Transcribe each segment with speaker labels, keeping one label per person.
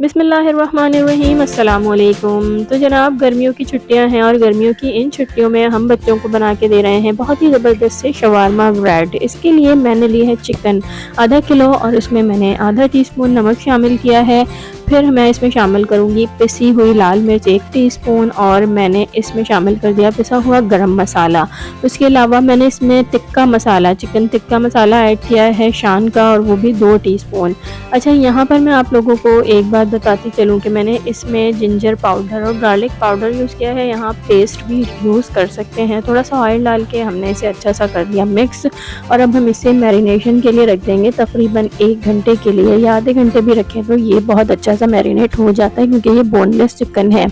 Speaker 1: बिस्मिल्लाहिर्रहमानिर्रहीम अस्सलाम वालेकुम। तो जनाब गर्मियों की छुट्टियां हैं और गर्मियों की इन छुट्टियों में हम बच्चों को बना के दे रहे हैं बहुत ही ज़बरदस्त से शवारमा ब्रेड। इसके लिए मैंने ली है चिकन आधा किलो और उसमें मैंने आधा टीस्पून नमक शामिल किया है। फिर मैं इसमें शामिल करूँगी पिसी हुई लाल मिर्च 1 टीस्पून और मैंने इसमें शामिल कर दिया पिसा हुआ गरम मसाला। उसके अलावा मैंने इसमें टिक्का मसाला चिकन टिक्का मसाला ऐड किया है शान का और वो भी 2 टीस्पून। अच्छा, यहाँ पर मैं आप लोगों को एक बात बताती चलूँ कि मैंने इसमें जिंजर पाउडर और गार्लिक पाउडर यूज़ किया है। यहाँ पेस्ट भी यूज़ कर सकते हैं। थोड़ा सा ऑयल डाल के हमने इसे अच्छा सा कर दिया मिक्स और अब हम इसे मैरिनेशन के लिए रख देंगे तकरीबन 1 घंटे के लिए या आधे घंटे भी रखें तो ये बहुत अच्छा सा मैरिनेट हो जाता है क्योंकि ये बोनलेस चिकन है।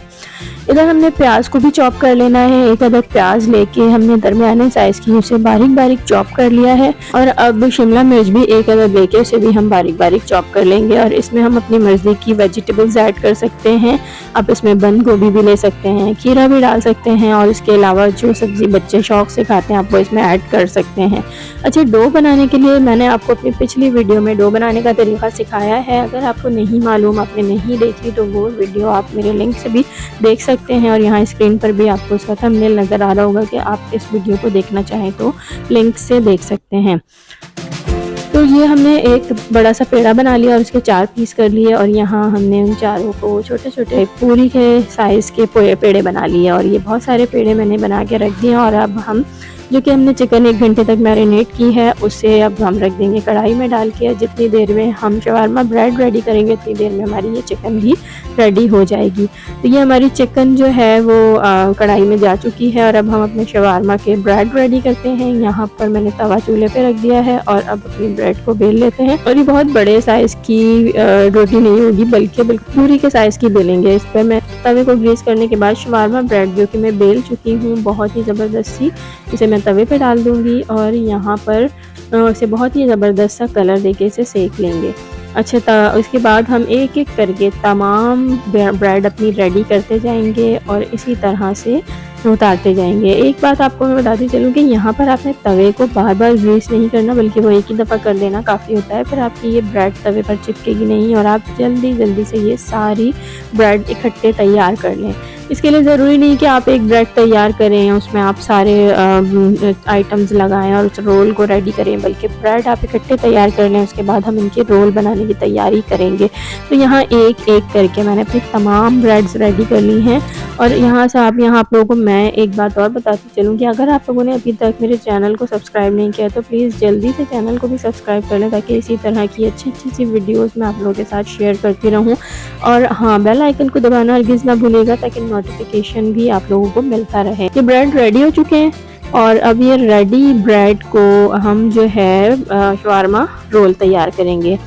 Speaker 1: इधर हमने प्याज को भी चॉप कर लेना है। एक अदद प्याज लेके हमने दरमियाने साइज़ की उसे बारीक बारीक चॉप कर लिया है और अब शिमला मिर्च भी एक अदद लेके उसे भी हम बारीक बारीक चॉप कर लेंगे और इसमें हम अपनी मर्ज़ी की वेजिटेबल्स ऐड कर सकते हैं। आप इसमें बंद गोभी भी ले सकते हैं, खीरा भी डाल सकते हैं और इसके अलावा जो सब्ज़ी बच्चे शौक़ से खाते हैं आप वो इसमें ऐड कर सकते हैं। अच्छा, डो बनाने के लिए मैंने आपको अपनी पिछली वीडियो में डो बनाने का तरीका सिखाया है। अगर आपको नहीं मालूम, आपने नहीं देखी तो वो वीडियो आप मेरे लिंक से भी देख सकते हैं और यहाँ स्क्रीन पर भी आपको उसका थंबनेल नज़र आ रहा होगा कि आप इस वीडियो को देखना चाहें तो लिंक से देख सकते हैं। तो ये हमने एक बड़ा सा पेड़ा बना लिया और उसके 4 पीस कर लिए और यहाँ हमने उन चारों को छोटे छोटे पूरी के साइज़ के पेड़े बना लिए और ये बहुत सारे पेड़े मैंने बना के रख दिए और अब हम जो कि हमने चिकन 1 घंटे तक मैरिनेट की है उसे अब हम रख देंगे कढ़ाई में डाल के। जितनी देर में हम शवारमा ब्रेड रेडी करेंगे उतनी देर में हमारी ये चिकन भी रेडी हो जाएगी। तो ये हमारी चिकन जो है वो कढ़ाई में जा चुकी है और अब हम अपने शवारमा के ब्रेड रेडी करते हैं। यहाँ पर मैंने तवा चूल्हे पे रख दिया है और अब अपनी ब्रेड को बेल लेते हैं और ये बहुत बड़े साइज़ की रोटी नहीं होगी बल्कि पूरी के साइज़ की बेलेंगे। इस पर मैं तवे को ग्रीस करने के बाद शवारमा ब्रेड जो कि मैं बेल चुकी हूँ बहुत ही ज़बरदस्त सी, इसे मैं तवे पे डाल दूँगी और यहाँ पर इसे बहुत ही ज़बरदस्त सा कलर देके इसे सेक लेंगे। अच्छा, उसके बाद हम एक एक करके तमाम ब्रेड अपनी रेडी करते जाएंगे और इसी तरह से उतारते जाएंगे। एक बात आपको मैं बताती चलूँ कि यहाँ पर आपने तवे को बार बार ग्रीस नहीं करना बल्कि वो एक ही दफ़ा कर देना काफ़ी होता है, फिर आपकी ये ब्रेड तवे पर चिपकेगी नहीं और आप जल्दी जल्दी से ये सारी ब्रेड इकट्ठे तैयार कर लें। इसके लिए ज़रूरी नहीं कि आप एक ब्रेड तैयार करें उसमें आप सारे आइटम्स लगाएं और उस रोल को रेडी करें, बल्कि ब्रेड आप इकट्ठे तैयार कर लें। उसके बाद हम इनके रोल बनाने की तैयारी करेंगे। तो यहाँ एक एक करके मैंने अपनी तमाम ब्रेड्स रेडी कर ली हैं और यहाँ आप लोगों को मैं एक बात और बताती चलूँ कि अगर आप लोगों ने अभी तक मेरे चैनल को सब्सक्राइब नहीं किया तो प्लीज़ जल्दी से चैनल को भी सब्सक्राइब कर लें ताकि इसी तरह की अच्छी अच्छी सी वीडियोस मैं आप लोगों के साथ शेयर करती रहूँ। और हाँ, बेल आइकन को दबाना हरगिज़ ना भूलिएगा ताकि नोटिफिकेशन भी आप लोगों को मिलता रहे। ये ब्रेड रेडी हो चुके हैं और अब ये रेडी ब्रेड को हम जो है शवारमा रोल तैयार करेंगे।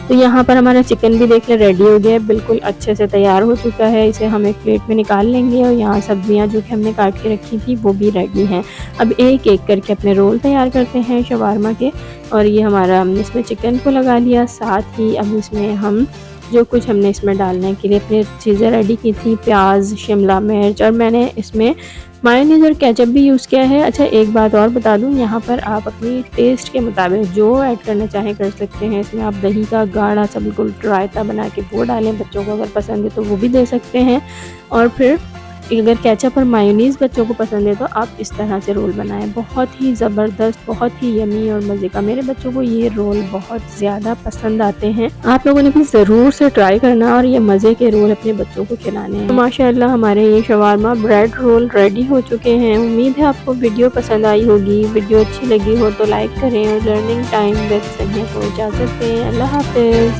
Speaker 1: तो यहाँ पर हमारा चिकन भी देख लें रेडी हो गया है, बिल्कुल अच्छे से तैयार हो चुका है। इसे हम एक प्लेट में निकाल लेंगे और यहाँ सब्जियाँ जो कि हमने काट के रखी थी वो भी रेडी हैं। अब एक एक करके अपने रोल तैयार करते हैं शवारमा के और ये हमारा हमने इसमें चिकन को लगा लिया। साथ ही अब इसमें हम जो कुछ हमने इसमें डालने के लिए अपनी चीज़ें रेडी की थी, प्याज, शिमला मिर्च और मैंने इसमें मायोनीज़ और केचप भी यूज़ किया है। अच्छा, एक बात और बता दूं, यहाँ पर आप अपनी टेस्ट के मुताबिक जो ऐड करना चाहें कर सकते हैं। इसमें आप दही का गाढ़ा सा बिल्कुल रायता बना के वो डालें, बच्चों को अगर पसंद है तो वो भी दे सकते हैं। और फिर अगर केचप और मायोनीज़ बच्चों को पसंद है तो आप इस तरह से रोल बनाएं। बहुत ही ज़बरदस्त, बहुत ही यमी और मज़े का। मेरे बच्चों को ये रोल बहुत ज़्यादा पसंद आते हैं। आप लोगों ने भी ज़रूर से ट्राई करना और ये मज़े के रोल अपने बच्चों को खिलाने हैं। तो माशाअल्लाह हमारे ये शवारमा ब्रेड रोल रेडी हो चुके हैं। उम्मीद है आपको वीडियो पसंद आई होगी। वीडियो अच्छी लगी हो तो लाइक करें और लर्निंग टाइम विद सनिया को इजाज़त दें। अल्लाह हाफ़िज़।